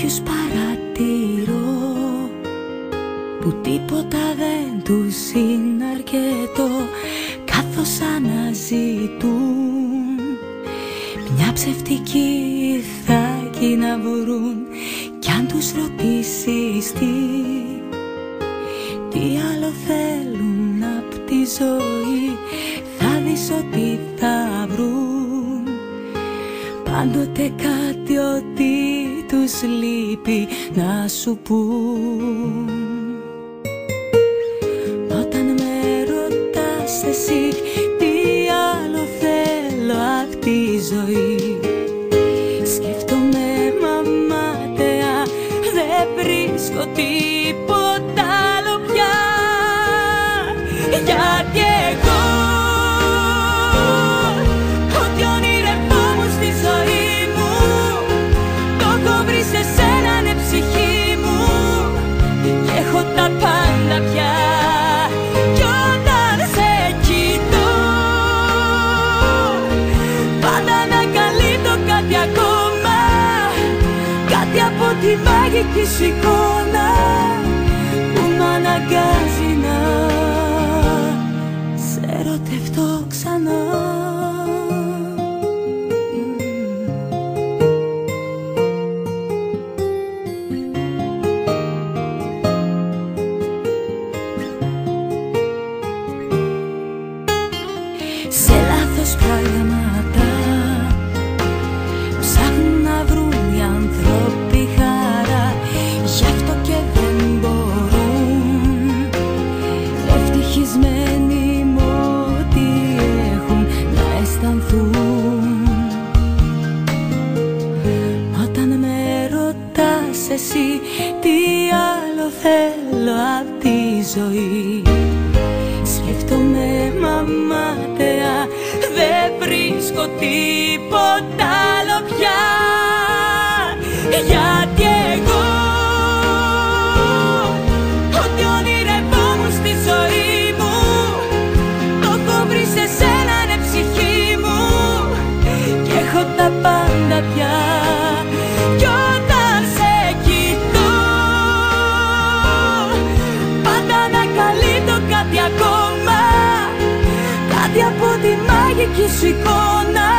Κάποιους παρατηρώ που τίποτα δεν τους είναι αρκετό, καθώς αναζητούν μια ψευτική ηθάκη να βρουν. Κι αν τους ρωτήσεις τι άλλο θέλουν απ' τη ζωή, θα δεις ότι θα βρουν πάντοτε κάτι ότι τους λείπει να σου πουν. Όταν με ρωτάς εσύ τι άλλο θέλω απ' τη ζωή, σκέφτομαι μαμάτεα, δεν βρίσκω τίποτα άλλο πια. Γιατί εγώ ό,τι ονειρευόμουν στη ζωή μου, το έχω βρει σε σένα, ναι, ψυχή μου, και έχω τα πάντα πια. Κι όταν σε κοιτώ, πάντα ανακαλύπτω κάτι ακόμα, κάτι από τη μαγική σου εικόνα που μ' αναγκάζει να σε ερωτευτώ ξανά. Σε λάθος πράγματα ψάχνουν να βρουν οι άνθρωποι χαρά, γι' αυτό και δεν μπορούν ευτυχισμένοι με ό,τι έχουν να αισθανθούν. Όταν με ρωτάς εσύ τι άλλο θέλω απ' τη ζωή, σκέφτομαι μαμάτεα, δεν βρίσκω τίποτα άλλο πια. Γιατί εγώ ό,τι ονειρευόμουν στη ζωή μου, το έχω βρει σε σένα, ναι, ψυχή μου, και έχω τα πάντα πια. Κι όταν σε κοιτώ, πάντα ανακαλύπτω κάτι ακόμα, κάτι από τη μαγική σου εικόνα